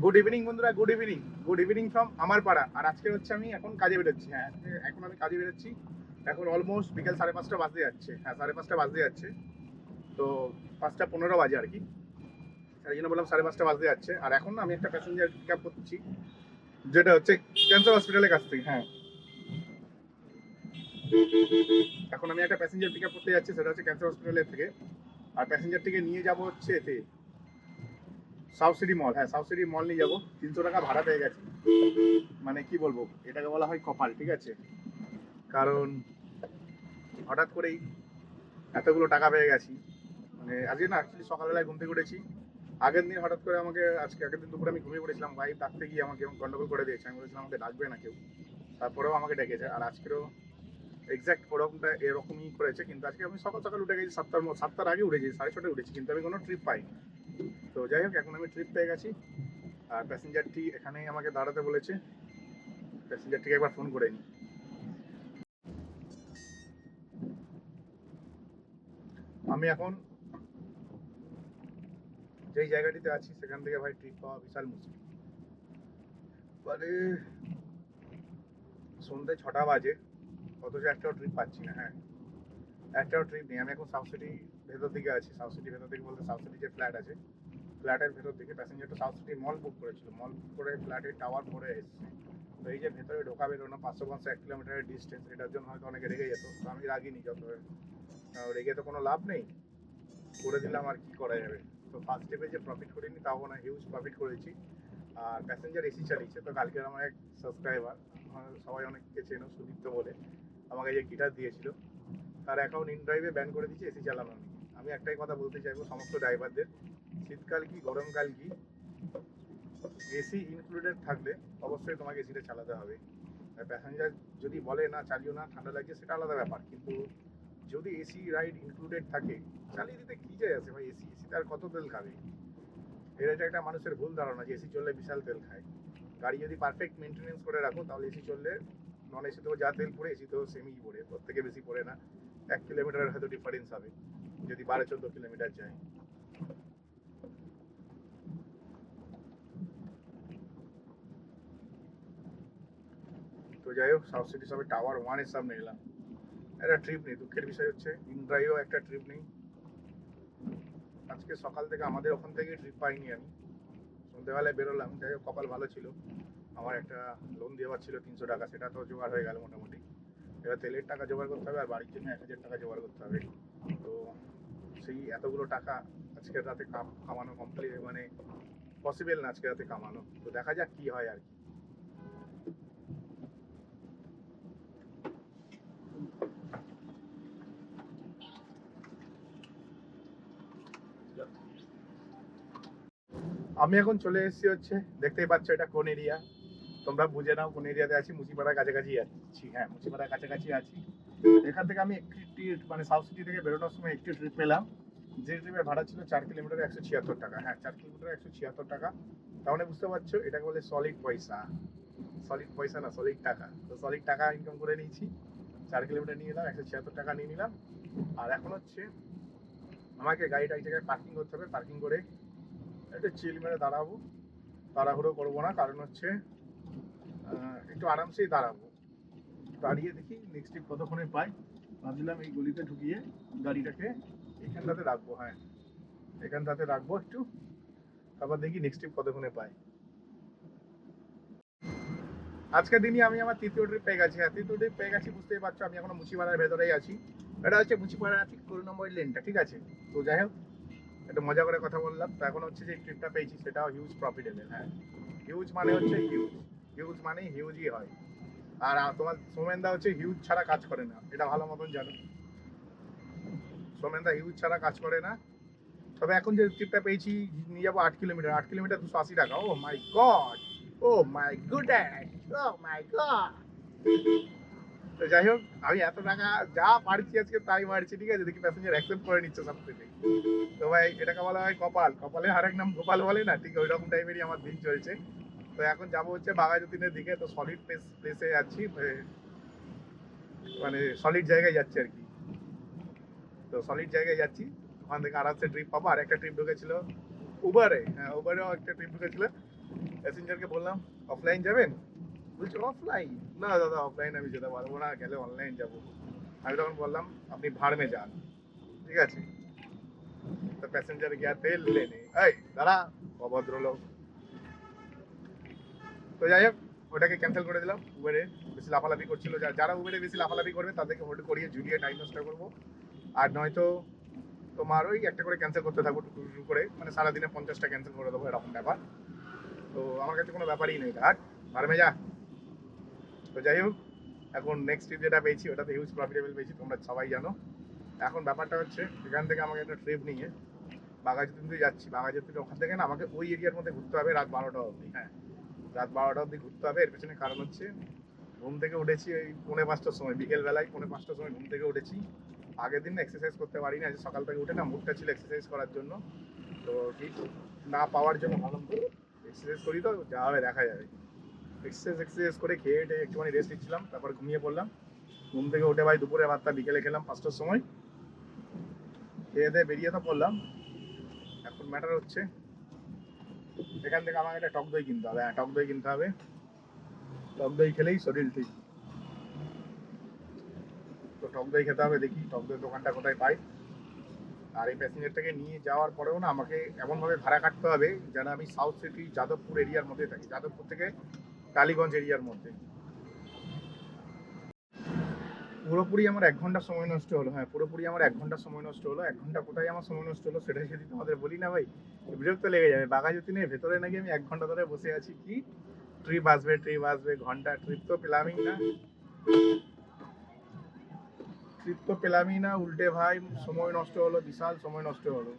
Good evening বন্ধুরা, good evening from আমার পাড়া। আর আজকে হচ্ছে আমি এখন কাজে বেরোচ্ছি। হ্যাঁ, এখন আমি কাজে বেরোচ্ছি। এখন অলমোস্ট বিকেল 5:30 বাজতে যাচ্ছে। হ্যাঁ, 5:30 বাজতে যাচ্ছে। তো 5:15 বাজে আর কি। তাই জন্য বললাম 5:30 বাজতে যাচ্ছে। আর এখন আমি একটা প্যাসেঞ্জার পিক আপ করছি, যেটা হচ্ছে ক্যান্সার হসপিটালের কাছ থেকে। হ্যাঁ, এখন আমি একটা প্যাসেঞ্জার পিক আপ করতে যাচ্ছি, সেটা হচ্ছে ক্যান্সার হসপিটালের থেকে। আর প্যাসেঞ্জারটিকে নিয়ে যাবো হচ্ছে এতে সাউথ সিটি মল। হ্যাঁ, সাউথ সিটি মল নিয়ে যাবো। 300 টাকা ভাড়া পেয়ে গেছি। মানে কি বলবো, এটাকে বলা হয় কপাল, ঠিক আছে? কারণ হঠাৎ করেই এতগুলো টাকা পেয়ে গেছি। মানে আজকে না, অ্যাকচুয়ালি সকালবেলায় ঘুম থেকে উঠেছি। আগের দিন হঠাৎ করে আমাকে, আগের দিন দুপুরে আমি ঘুমিয়ে পড়েছিলাম, ওয়াইফ ডাকতে গিয়ে আমাকে গন্ডগোল করে দিয়েছে। আমি বলেছিলাম আমাকে ডাকবে না কেউ, তারপরেও আমাকে ডেকেছে। আর আজকেরও এক্স্যাক্ট ওরকমটা এরকমই করেছে। কিন্তু আজকে আমি সকাল সকাল উঠে গেছি, 7টার আগে উঠেছি, 6:30 উঠেছি, কিন্তু আমি কোনো ট্রিপ পাইনি। তো যাই হোক, এখন আমি ট্রিপ পেয়ে গেছি। আর প্যাসেঞ্জারটি এখানেই আমাকে দাঁড়াতে বলেছে। প্যাসেঞ্জারটিকে একবার ফোন করে নিই। আমি এখন যেই জায়গাটিতে আছি সেখান থেকে ভাই ট্রিপ পাওয়া বিশাল মুশকিল। মানে সন্ধ্যে 6টা বাজে, অথচ একটাও ট্রিপ পাচ্ছি না। হ্যাঁ, একটাও ট্রিপ নেই। আমি এখন সাউথ সিটি ভেতর দিকে আছি। সাউথ সিটি ভেতর দিকে বলতে সাউথ সিটি যে ফ্ল্যাট আছে, ফ্ল্যাটের ভেতর দিকে। প্যাসেঞ্জারটা সাউথ সিটি মল বুক করেছিল, মল বুক করে ফ্ল্যাটের টাওয়ার পরে এসছে। তো এই যে ভেতরে ঢোকা বেরোনো 500 1 কিলোমিটারের ডিস্টেন্স, এটার জন্য হয়তো অনেকে রেগে যেত। তো আমি রাগিনি, যত রেগে তো কোনো লাভ নেই, করে দিলাম। আর কি করা যাবে? তো ফার্স্ট ট্রিপে যে প্রফিট করিনি তাও না, হিউজ প্রফিট করেছি। আর প্যাসেঞ্জার এসি চালিয়েছে। তো কালকে আমার এক সাবস্ক্রাইবার, সবাই অনেককে চেনো, সুদীপ্ত বলে, আমাকে যে গিটার দিয়েছিল, তার অ্যাকাউন্ট ইন ড্রাইভে ব্যান করে দিয়েছে এসি চালানো নিয়ে। আমি একটাই কথা বলতে চাইবো সমস্ত ড্রাইভারদের, শীতকাল কি গরমকাল কি, এসি ইনক্লুডেড থাকলে অবশ্যই তোমাকে এসিটা চালাতে হবে। প্যাসেঞ্জার যদি বলে না চালিও না, ঠান্ডা লাগছে, সেটা আলাদা ব্যাপার। কিন্তু যদি এসি রাইড ইনক্লুডেড থাকে, চালিয়ে দিতে কি যায় আছে ভাই? এসিতে আর কত তেল খাবে? এটা একটা মানুষের ভুল ধারণা যে এসি চললে বিশাল তেল খায়। গাড়ি যদি পারফেক্ট মেনটেনেন্স করে রাখো, তাহলে এসি চললে নন এসিতেও যা তেল পড়ে, এসিতেও সেমই পড়ে, ওর থেকে বেশি পড়ে না। 1 কিলোমিটারের হয়তো ডিফারেন্স হবে যদি 12-14 কিলোমিটার যায়। তো যাই হোক, সাউথ সিটি সবে টাওয়ার 1-এর সামনে এলাম। একটা ট্রিপ নেই, দুঃখের বিষয় হচ্ছে ইন্দ্রাইও একটা ট্রিপ নেই। আজকে সকাল থেকে আমাদের ওখান থেকে ট্রিপ পাইনি আমি। সন্ধ্যেবেলায় বেরোলাম, যাই হোক কপাল ভালো ছিল। আমার একটা লোন দেওয়ার ছিল 300 টাকা, সেটা তো জোগাড় হয়ে গেল মোটামুটি। এবার তেলের টাকা জোগাড় করতে হবে, আর বাড়ির জন্য 1,000 টাকা জোগাড় করতে হবে। তো সেই এতগুলো টাকা আজকের রাতে কামানো কমপ্লিট, মানে পসিবল না আজকের রাতে কামানো। তো দেখা যাক কি হয় আর কি। আমি এখন চলে এসেছি হচ্ছে, দেখতেই পাচ্ছ এটা কোন এরিয়া, তোমরা বুঝে নাও কোন এরিয়াতে আছি। মুচিপাড়ার কাছাকাছি আছি। হ্যাঁ, মুচিপাড়ার কাছাকাছি আছি। এখান থেকে আমি একটি মানে সাউথ সিটি থেকে বেরোনোর সময় একটি ট্রিপ পেলাম, যে ট্রিপের ভাড়া ছিল 4 কিলোমিটারে 176 টাকা। হ্যাঁ, 4 কিলোমিটারে 176 টাকা। তাহলে বুঝতে পারছো এটাকে বলে সলিড পয়সা। সলিড পয়সা না, সলিড টাকা। তো সলিড টাকা ইনকাম করে নিয়েছি। 4 কিলোমিটার নিয়ে এলাম, 176 টাকা নিয়ে নিলাম। আর এখন হচ্ছে আমাকে গাড়িটা এক জায়গায় পার্কিং করতে হবে। পার্কিং করে একটু চিল মেরে দাঁড়াবো। তাড়াহুড়ো করবো না, কারণ হচ্ছে একটু আরামসেই দাঁড়াবো। দাঁড়িয়ে দেখি নেক্সট ট্রিপ কতক্ষণে পাই। ভাবছিলাম এই গলিতে ঢুকিয়ে গাড়িটাকে এখানটাতে রাখবো। হ্যাঁ, এখানটাতে রাখবো একটু, তারপর দেখি নেক্সট ট্রিপ কতক্ষণে পাই। আজকের দিনই আমি আমার তৃতীয় ট্রিপ পেয়ে গেছি। হ্যাঁ, তৃতীয় ট্রিপ পেয়ে গেছি, বুঝতেই পারছো আমি এখনো মুচিপাড়ার ভেতরেই আছি। এটা হচ্ছে মুচিপাড়া ঠিক 20 নম্বর লেনটা, ঠিক আছে? তো যাই হোক, একটু মজা করে কথা বললাম। তো এখন হচ্ছে যে ট্রিপটা পেয়েছি সেটাও হিউজ প্রফিটেবল। হ্যাঁ, হিউজ মানে হচ্ছে হিউজ, হিউজ মানে হিউজই হয়। আর তোমার সোমেনদা হচ্ছে হিউজ ছাড়া কাজ করে না, এটা ভালো মতন জানো। সোমেনদা হিউজ ছাড়া কাজ করে না। তবে এখন যে ট্রিপটা পেয়েছি, নিয়ে যাবো 8 কিলোমিটার। 8 কিলোমিটার 280 টাকা। Oh my god, oh my goodness, oh my god. তো যাই হোক, আমি এত টাকা যা পারছি আজকে তাই মারছি, ঠিক আছে? দেখি প্যাসেঞ্জার অ্যাকসেপ্ট করে নিচ্ছে সব থেকে। তো ভাই এটাকে বলা হয় কপাল। কপালে আরেক নাম গোপাল বলে না, ঠিক ওই রকম টাইপেরই আমার দিন চলছে। তো এখন যাবো হচ্ছে বাঘাযতীনের দিকে। তো সলিড প্লেসে যাচ্ছি, মানে সলিড জায়গায় যাচ্ছি আর কি। তো সলিড জায়গায় যাচ্ছি, ওখান থেকে আরামসে ট্রিপ পাবো। আর একটা ট্রিপ ঢুকেছিল উবারে, হ্যাঁ উবারেও একটা ট্রিপ ঢুকেছিল। প্যাসেঞ্জারকে বললাম অফলাইন যাবেন, বলছে অফলাইন, না দাদা অফলাইন আমি যেতে পারবো না, গেলে অনলাইন যাবো। আমি তখন বললাম আপনি ভাড়মে যান, ঠিক আছে। তো প্যাসেঞ্জার গিয়া তেল লেনে, এই দাঁড়া, অভদ্রলোক। তো যাই হোক, ওটাকে ক্যান্সেল করে দিলাম। উবেরে বেশি লাফালাফি করছিল, যারা উবেরে বেশি লাফালাফি করবে তাদেরকে হোল্ড করিয়ে ঝুলিয়ে টাইম নষ্ট করবো। আর নয়তো তোমার ওই একটা করে ক্যান্সেল করতে থাকবো টুকু টুকু করে, মানে সারাদিনে 50টা ক্যান্সেল করে দেবো, এরকম ব্যাপার। তো আমার কাছে কোনো ব্যাপারই নেই, আর ভাড়মে যা। তো যাই হোক, এখন নেক্সট ট্রিপ যেটা পেয়েছি ওটাতে হিউজ প্রফিটেবল পেয়েছি, তোমরা সবাই জানো। এখন ব্যাপারটা হচ্ছে এখান থেকে আমাকে একটা ট্রিপ নিয়ে বাঘাযতীন যাচ্ছি। বাঘাযতীন ওখান থেকে না আমাকে ওই এরিয়ার মধ্যে ঘুরতে হবে রাত 12টা অবধি। হ্যাঁ, রাত 12টা অবধি ঘুরতে হবে। এর পেছনে কারণ হচ্ছে ঘুম থেকে উঠেছি ওই 4:45টার সময়, বিকেলবেলায় 4:45টার সময় ঘুম থেকে উঠেছি। আগের দিন এক্সারসাইজ করতে পারি না, সকাল থেকে উঠে না মুডটা ছিল এক্সারসাইজ করার জন্য, তো ঠিক না পাওয়ার জন্য ভাবলাম তো এক্সারসাইজ করি, তো যা হবে দেখা যাবে। এক্সারসাইজ করে খেয়ে একটুখানি রেস্ট নিচ্ছিলাম, তারপর ঘুমিয়ে পড়লাম। ঘুম থেকে উঠে ভাই দুপুরে ভাতটা বিকেলে খেলাম 5টার সময়, খেয়ে দিয়ে বেরিয়ে তো পড়লাম। এখন ম্যাটার হচ্ছে এখান থেকে আমাকে একটা টক দই কিনতে হবে। হ্যাঁ, টক দই কিনতে হবে, টক দই খেলেই শরীর ঠিক। তো টক দই খেতে হবে, দেখি টক দই দোকানটা কোথায় পাই। আর এই প্যাসেঞ্জারটাকে নিয়ে যাওয়ার পরেও না আমাকে এমনভাবে ভাড়া কাটতে হবে যেন আমি সাউথ সিটি যাদবপুর এরিয়ার মধ্যে থাকি, যাদবপুর থেকে টালিগঞ্জ এরিয়ার মধ্যে। পুরোপুরি আমার 1 ঘন্টা সময় নষ্ট হলো। হ্যাঁ, পুরোপুরি আমার 1 ঘন্টা সময় নষ্ট হলো। 1 ঘন্টা কোথায় আমার সময় নষ্ট হলো সেটা যদি তোমাদের বলি না ভাই, বিরক্ত লেগে যাবে। বাঘাযতীনের ভেতরে নাকি আমি 1 ঘন্টা ধরে বসে আছি, কি ট্রিপ আসবে ট্রিপ আসবে, ঘন্টা ট্রিপ তো পেলামই না, ট্রিপ তো পেলামই না, উল্টে ভাই সময় নষ্ট হলো, বিশাল সময় নষ্ট হলো।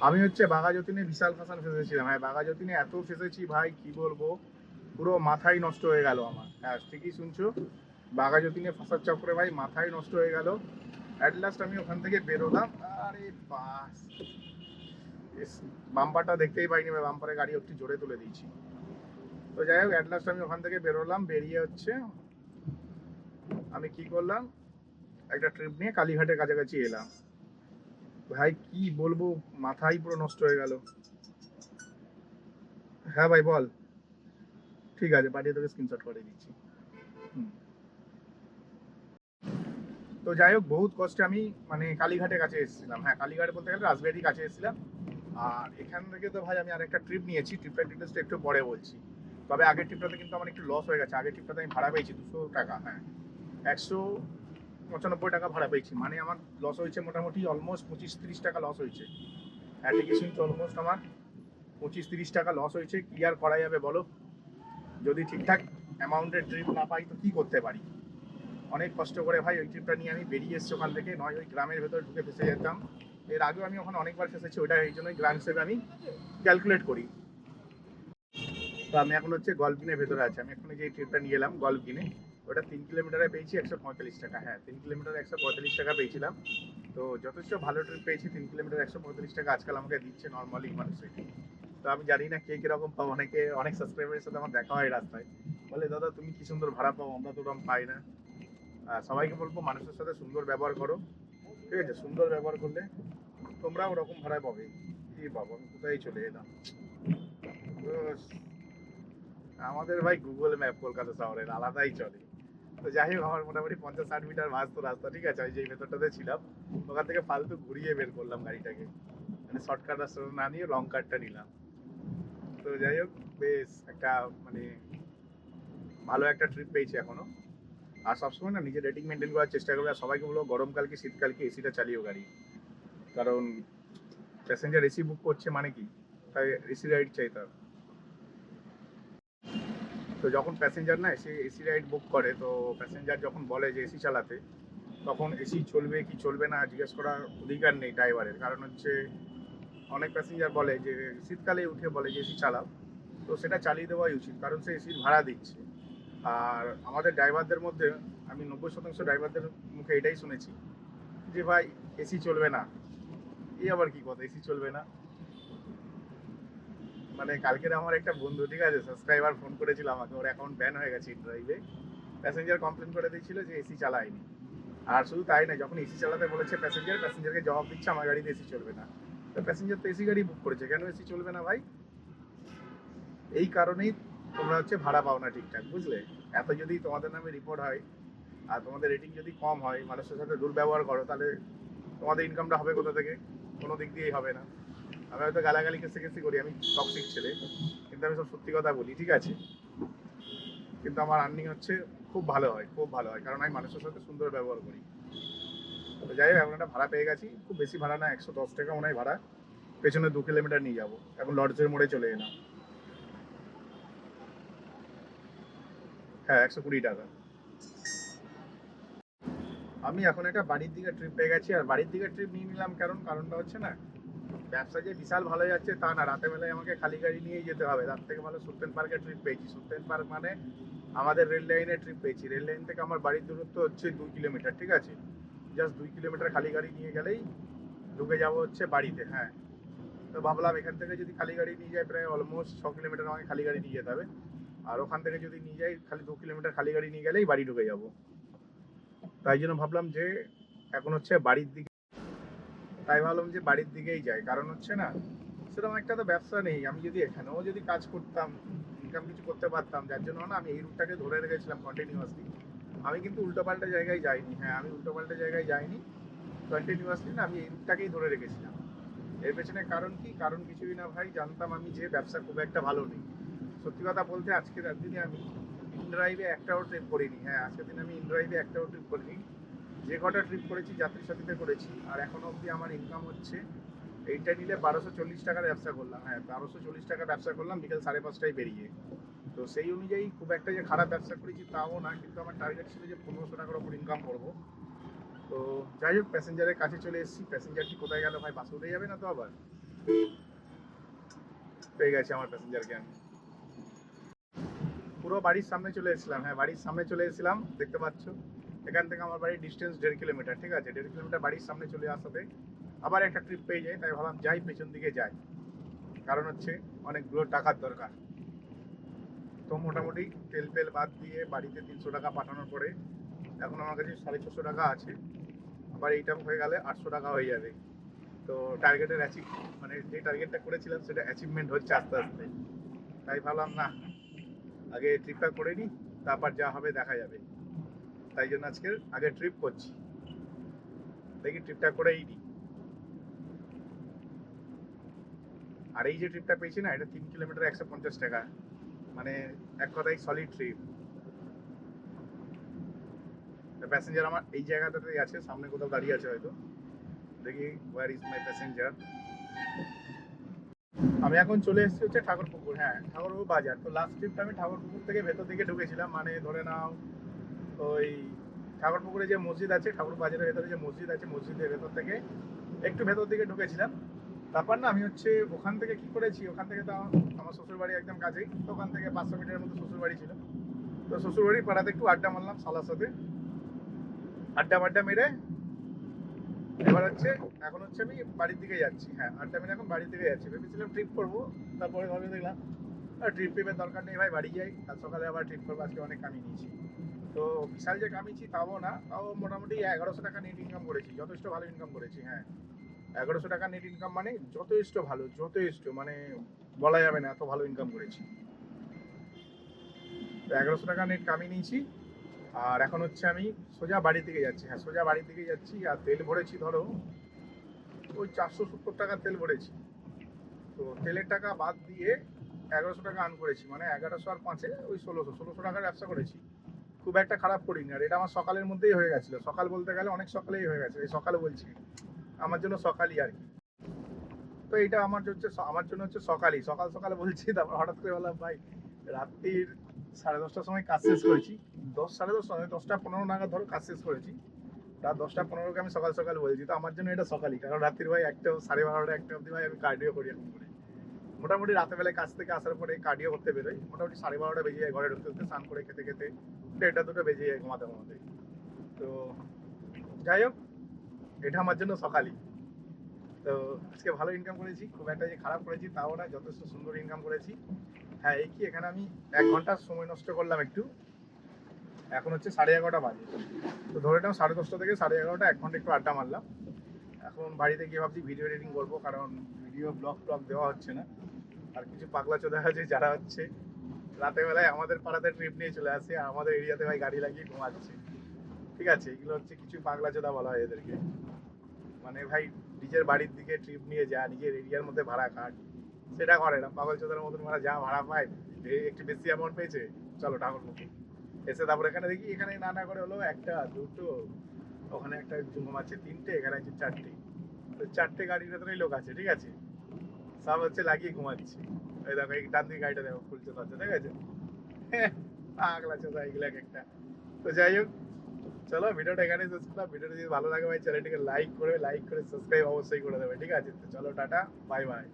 আমি হচ্ছে বাঘাযতীনে বিশাল ফাঁসান ফেসেছিলাম। হ্যাঁ, বাঘাযতীনে এত ফেসেছি ভাই কি বলবো, পুরো মাথাই নষ্ট হয়ে গেল আমার। হ্যাঁ ঠিকই শুনছো, বাঘাযতীনে ফাঁসার চক্করে ভাই মাথাই নষ্ট হয়ে গেল। অ্যাট লাস্ট আমি ওখান থেকে বেরোলাম, আরে বাস, বাম্পারটা দেখতেই পাইনি ভাই, বাম্পারে গাড়ি একটু জোরে তুলে দিয়েছি। তো যাই হোক, অ্যাট লাস্ট আমি ওখান থেকে বেরোলাম, বেরিয়ে হচ্ছে আমি কি করলাম, একটা ট্রিপ নিয়ে কালীঘাটের কাছাকাছি এলাম। ভাই কি বলবো, মাথাই পুরো নষ্ট হয়ে গেল। হ্যাঁ ভাই বল, ঠিক আছে পাঠিয়ে তোকে স্ক্রিনশট করে দিচ্ছি। হুম। তো যাই হোক, বহুত কষ্টে আমি মানে কালীঘাটের কাছে এসেছিলাম। হ্যাঁ, কালীঘাট বলতে গেলে রাজবাড়ির কাছে এসেছিলাম। আর এখান থেকে তো ভাই আমি আরেকটা ট্রিপ নিয়েছি, ট্রিপটার ডিটেলসটা একটু পরে বলছি। তবে আগের ট্রিপটাতে কিন্তু আমার একটু লস হয়ে গেছে। আগের ট্রিপটাতে আমি ভাড়া পেয়েছি 200 টাকা। হ্যাঁ, 195 টাকা ভাড়া পেয়েছি, মানে আমার লস হয়েছে মোটামুটি অলমোস্ট 25-30 টাকা লস হয়েছে। হ্যাঁ ঠিকই শুনছি, অলমোস্ট আমার 25-30 টাকা লস হয়েছে। কি আর করা যাবে বলো, যদি ঠিকঠাক অ্যামাউন্টের ট্রিপ না পাই তো কি করতে পারি। অনেক কষ্ট করে ভাই ওই ট্রিপটা নিয়ে আমি বেরিয়ে এসেছি ওখান থেকে, নয় ওই গ্রামের ভেতরে ঢুকে ফেসে যেতাম। এর আগেও আমি ওখানে অনেকবার ফেসেছি, ওইটা এই জন্যই গ্রাম হিসেবে আমি ক্যালকুলেট করি। তো আমি এখন হচ্ছে গল্ফিনের ভেতরে আছি। আমি এখন যে ট্রিপটা নিয়ে এলাম গল্ফিনে, ওটা 3 কিলোমিটারে পেয়েছি 145 টাকা। হ্যাঁ, 3 কিলোমিটারে 145 টাকা পেয়েছিলাম। তো যথেষ্ট ভালো ট্রিপ পেয়েছি, 3 কিলোমিটার 145 টাকা আজকাল আমাকে দিচ্ছে নর্মালি মানুষের। তো আমি জানি না কে কিরকম পাও, অনেকে অনেক সাবস্ক্রাইবারের সাথে আমার দেখা হয় রাস্তায়, বলে দাদা তুমি কি সুন্দর ভাড়া পাও, আমরা তো ওরকম পাই না। সবাইকে বলবো মানুষের সাথে সুন্দর ব্যবহার করো, ঠিক আছে, সুন্দর ব্যবহার করলে তোমরা ওরকম ভাড়ায় পাবে। কি বাবা, আমি কোথায় চলে এলাম। তো আমাদের ভাই গুগল ম্যাপ কলকাতা শহরের আলাদাই চলে। তো যাই হোক, আমার মোটামুটি 50-60 মিটার ভাঁজ তো রাস্তা, ঠিক আছে, আমি যেই ভেতরটাতে ছিলাম ওখান থেকে ফালতু ঘুরিয়ে বের করলাম গাড়িটাকে, মানে শর্টকাট রাস্তা না নিয়ে লং কাটটা নিলাম। তো যাই হোক, বেশ একটা মানে ভালো একটা ট্রিপ পেয়েছি এখনো। আর সবসময় না নিজের রেটিং মেনটেন করার চেষ্টা করবে। আর সবাইকে বলবো গরমকাল কি শীতকাল কি এসিটা চালিও গাড়ি, কারণ প্যাসেঞ্জার এসি বুক করছে মানে কি, তাই এসি রাইড চাইতে হবে। তো যখন প্যাসেঞ্জার না এসে এসি রাইড বুক করে, তো প্যাসেঞ্জার যখন বলে যে এসি চালাতে, তখন এসি চলবে কি চলবে না জিজ্ঞেস করার অধিকার নেই ড্রাইভারের। কারণ হচ্ছে অনেক প্যাসেঞ্জার বলে যে শীতকালে উঠে বলে যে এসি চালাও, তো সেটা চালিয়ে দেওয়াই উচিত, কারণ সে এসির ভাড়া দিচ্ছে। আর আমাদের ড্রাইভারদের মধ্যে আমি 90% ড্রাইভারদের মুখে এটাই শুনেছি যে ভাই এসি চলবে না। এই আবার কি কথা, এসি চলবে না? মানে কালকের আমার একটা বন্ধু, ঠিক আছে, সাবস্ক্রাইবার ফোন করেছিল আমাকে, ওর অ্যাকাউন্ট ব্যান হয়ে গেছে ড্রাইভে। প্যাসেঞ্জার কমপ্লেন করে দিয়েছিল যে এসি চালায়নি। আর শুধু তাই না, যখন এসি চালাতে বলেছে প্যাসেঞ্জারকে জবাব দিচ্ছে আমার গাড়িতে এসি চলবে না। তো প্যাসেঞ্জার তো এসি গাড়ি বুক করেছে, কেন এসি চলবে না ভাই? এই কারণেই তোমরা হচ্ছে ভাড়া পাও না ঠিকঠাক, বুঝলে? এত যদি তোমাদের নামে রিপোর্ট হয় আর তোমাদের রেটিং যদি কম হয়, মানুষের সাথে দুর্ব্যবহার করো, তাহলে তোমাদের ইনকামটা হবে কোথা থেকে? কোনো দিক দিয়েই হবে না। আমি হয়তো গালাগালি কেসে করি, আমি টক্সিক ছেলে, কিন্তু আমি সব সত্যি কথা বলি, ঠিক আছে? কিন্তু আমার আর্নিং হচ্ছে খুব ভালো হয়, খুব ভালো হয়, কারণ আমি মানুষের সাথে সুন্দর ব্যবহার করি। তো যাই হোক, এখন একটা ভাড়া পেয়ে গেছি, খুব বেশি ভাড়া না, 110 টাকা মনে হয় ভাড়া। পেছনে 2 কিলোমিটার নিয়ে যাবো, এখন লর্ডসের মোড়ে চলে এলাম। হ্যাঁ, 120 টাকা। আমি এখন একটা বাড়ির দিকে ট্রিপ পেয়ে গেছি, আর বাড়ির দিকে ট্রিপ নিয়ে নিলাম কারণটা হচ্ছে না, ব্যবসা যে বিশাল ভালো যাচ্ছে তা না, রাতে বেলায় আমাকে খালি গাড়ি নিয়েই যেতে হবে। তার থেকে ভালো সুলতান পার্কে ট্রিপ পেয়েছি। সুলতান পার্ক মানে আমাদের রেল লাইনে ট্রিপ পেয়েছি। রেল লাইন থেকে আমার বাড়ির দূরত্ব হচ্ছে 2 কিলোমিটার, ঠিক আছে? জাস্ট 2 কিলোমিটার খালি গাড়ি নিয়ে গেলেই ঢুকে যাবো হচ্ছে বাড়িতে। হ্যাঁ, তো ভাবলাম এখান থেকে যদি খালি গাড়ি নিয়ে যাই, প্রায় অলমোস্ট 6 কিলোমিটার আমাকে খালি গাড়ি নিয়ে যেতে হবে। আর ওখান থেকে যদি নিয়ে যাই খালি 2 কিলোমিটার খালি গাড়ি নিয়ে গেলেই বাড়ি ঢুকে যাবো। তাই জন্য ভাবলাম যে এখন হচ্ছে বাড়ির দিকে, তাই ভাবলাম যে বাড়ির দিকেই যাই। কারণ হচ্ছে না, সেরকম একটা তো ব্যবসা নেই। আমি যদি এখানেও যদি কাজ করতাম, ইনকাম কিছু করতে পারতাম, যার জন্য না আমি এই রুটটাকে ধরে রেখেছিলাম কন্টিনিউয়াসলি। আমি কিন্তু উল্টোপাল্টা জায়গায় যাইনি। হ্যাঁ, আমি উল্টোপাল্টা জায়গায় যাইনি, কন্টিনিউয়াসলি না আমি এই রুটটাকেই ধরে রেখেছিলাম। এর পেছনে কারণ কি? কারণ কিছুই না ভাই, জানতাম আমি যে ব্যবসা খুব একটা ভালো নেই। সত্যি কথা বলতে আজকের দিনে আমি ইনড্রাইভে একটাও ট্রিপ করিনি। হ্যাঁ, আজকের দিনে আমি ইনড্রাইভে একটাও ট্রিপ করিনি। যে কটা ট্রিপ করেছি যাত্রী সাথীতে করেছি, আর এখনো অবধি আমার ইনকাম হচ্ছে, এইটা নিলে 1240 টাকার ব্যবসা করলাম। হ্যাঁ, 1240 টাকা ব্যবসা করলাম বিকেল 5:30টায় বেরিয়ে। তো সেই অনুযায়ী খুব একটা যে খারাপ ব্যবসা করেছি তাও না, কিন্তু আমার টার্গেট ছিল যে 1500 টাকার ওপর ইনকাম করবো। তো যাই হোক, প্যাসেঞ্জারের কাছে চলে এসেছি। প্যাসেঞ্জারটি কোথায় গেল ভাই? বাস উঠে যাবে না তো আবার? পেয়ে গেছি আমার প্যাসেঞ্জারকে আমি। পুরো বাড়ির সামনে চলে এসেছিলাম। হ্যাঁ, বাড়ির সামনে চলে এসেছিলাম, দেখতে পাচ্ছ। এখান থেকে আমার বাড়ির ডিস্টেন্স 1.5 কিলোমিটার, ঠিক আছে? 1.5 কিলোমিটার বাড়ির সামনে চলে আসাতে আবার একটা ট্রিপ পেয়ে যাই। তাই ভাবলাম যাই, পেছন দিকে যাই। কারণ হচ্ছে অনেকগুলো টাকার দরকার। তো মোটামুটি তেল ফেল বাদ দিয়ে বাড়িতে 300 টাকা পাঠানোর পরে এখন আমার কাছে 650 টাকা আছে। আবার এইটা হয়ে গেলে 800 টাকা হয়ে যাবে। তো টার্গেটের অ্যাচিভ, মানে যে টার্গেটটা করেছিলাম সেটা অ্যাচিভমেন্ট হচ্ছে আস্তে আস্তে। তাই ভাবলাম না, আগে ট্রিপটা করে নিই, তারপর যা হবে দেখা যাবে। তাই জন্য আজকে আগে ট্রিপ করছি, দেখি ট্রিপটা করেই নিই। আর এই যে ট্রিপটা পেয়েছি না, এটা 3 কিলোমিটার 150 টাকা, মানে এক কথায় সলিড ট্রিপ। প্যাসেঞ্জার আমার এই জায়গাটাতেই আছে, সামনে কোথাও দাঁড়িয়ে আছে হয়তো। দেখি ওয়ার ইজ মাই প্যাসেঞ্জার। আমি এখন চলে এসেছি হচ্ছে ঠাকুরপুকুর। হ্যাঁ, ঠাকুরপুকুর বাজার। তো লাস্ট ট্রিপটা আমি ঠাকুরপুকুর থেকে ভেতর দিকে ঢুকেছিলাম, মানে ধরে নাও ওই ঠাকুরপুকুরে যে মসজিদ আছে, ঠাকুর বাজারের ভেতরে যে মসজিদ আছে, মসজিদের ভেতর থেকে একটু ভেতর দিকে ঢুকেছিলাম। তারপর না আমি হচ্ছে ওখান থেকে কি করেছি, ওখান থেকে তো আমার শ্বশুর বাড়ি একদম কাছেই, তো ওখান থেকে 500 মিটারের মতো শ্বশুর বাড়ি ছিল। তো শ্বশুর বাড়ির পাড়াতে একটু আড্ডা মারলাম শালার সাথে। আড্ডা মেরে এবার হচ্ছে এখন হচ্ছে আমি বাড়ির দিকে যাচ্ছি। হ্যাঁ, আড্ডা মেরে এখন বাড়ির দিকে যাচ্ছি। ভেবেছিলাম ট্রিপ করবো, তারপরে ভাবে দেখলাম ট্রিপ ট্রিপের দরকার নেই ভাই, বাড়ি যাই, কাল সকালে আবার ট্রিপ করবো। আজকে অনেক কামিয়ে নিয়েছি। তো বিশাল যে কামিয়েছি তাও না, তাও মোটামুটি 1100 টাকা নেট ইনকাম করেছি, যথেষ্ট ভালো ইনকাম করেছি। হ্যাঁ, 1100 টাকা নেট ইনকাম মানে যথেষ্ট ভালো, যথেষ্ট মানে বলা যাবে না এত ভালো ইনকাম করেছি। তো 1100 টাকা নেট কামিয়ে নিয়েছি। আর এখন হচ্ছে আমি সোজা বাড়ির দিকে যাচ্ছি। হ্যাঁ, সোজা বাড়ির দিকে যাচ্ছি। আর তেল ভরেছি ধরো ওই 470 টাকা তেল ভরেছি। তো তেলের টাকা বাদ দিয়ে 1100 টাকা আর্ন করেছি, মানে 1100 আর 5-এ ওই 1600 টাকার ব্যবসা করেছি। খুব একটা খারাপ করিনি। আর এটা আমার সকালের মধ্যেই হয়ে গেছিলো। সকাল বলতে গেলে অনেক সকালেই হয়ে গেছে, এই সকালে বলছি, আমার জন্য সকালই আর কি। তো এইটা আমার জন্য হচ্ছে সকালই, সকাল সকালে বলছি। তারপর হঠাৎ করে বললাম ভাই, রাত্রির 10:30টার সময় কাজ শেষ করেছি। 10, 10:30 নয়, 10টা 15 নাগাদ ধরো কাজ শেষ করেছি। রাত 10টা 15কে আমি সকাল সকাল বলছি, তো আমার জন্য এটা সকালই। কারণ রাত্রির ভাই 1টা 12:30 1টা অব্দি ভাই আমি কার্ডিও করি এখন করে। মোটামুটি রাতের বেলায় কাজ থেকে আসার পরে কার্ডিও করতে বেরোই, মোটামুটি 12:30 বেজে যায় ঘরে ঢুকতে ঢুকতে, স্নান করে খেতে খেতে 1টা 2টা বেজে যায় ঘুমাতে ঘুমাতে। তো যাই হোক, এটা আমার জন্য সকালই। তো আজকে ভালো ইনকাম করেছি, খুব একটা যে খারাপ করেছি তাও না, যথেষ্ট সুন্দর ইনকাম করেছি। হ্যাঁ, এই কি এখানে আমি 1 ঘন্টার সময় নষ্ট করলাম একটু, এখন হচ্ছে 11:30 বাজে। তো ধরে নাও 10:30 থেকে 11:30, 1 ঘন্টা একটু আড্ডা মারলাম। এখন বাড়িতে গিয়ে ভাবছি ভিডিও এডিটিং করবো, কারণ ভিডিও ব্লগ দেওয়া হচ্ছে না। আর কিছু পাগলা চোদা আছে যারা হচ্ছে রাতের বেলায় আমাদের পাড়াতে ট্রিপ নিয়ে চলে আসে, আর আমাদের এরিয়াতে ভাই গাড়ি লাগিয়ে ঘুমাচ্ছে। ঠিক আছে, এগুলো হচ্ছে কিছু পাগলা চোদা বলা হয় এদেরকে। মানে ভাই নিজের বাড়ির দিকে ট্রিপ নিয়ে যা, নিজের এরিয়ার মধ্যে ভাড়া খাট, সেটা করে না। পাগল চোদার মতন মানে যা ভাড়া পায়, একটু বেশি অ্যামাউন্ট পেয়েছে, চলো ঠাকুর মুখে এসে তারপর এখানে দেখি এখানে না করে হলো একটা দুটো, ওখানে একটা ঘুমাচ্ছে তিনটে, এখানে আছে চারটে। তো চারটে গাড়ির ভেতরেই লোক আছে, ঠিক আছে, সব হচ্ছে লাগিয়ে ঘুমাচ্ছে। ওই দেখো এই ডান দিকে গাড়িটা দেখো খুলছে দরজা, ঠিক আছে। পাগলা চোদা এগুলো এক একটা। তো যাই হোক, চলো ভিডিওটা এখানে শেষ করলাম। ভিডিওটা যদি ভালো লাগে ভাই চ্যানেলটিকে লাইক করে সাবস্ক্রাইব অবশ্যই করে দেবে, ঠিক আছে। তো চলো টাটা, বাই বাই।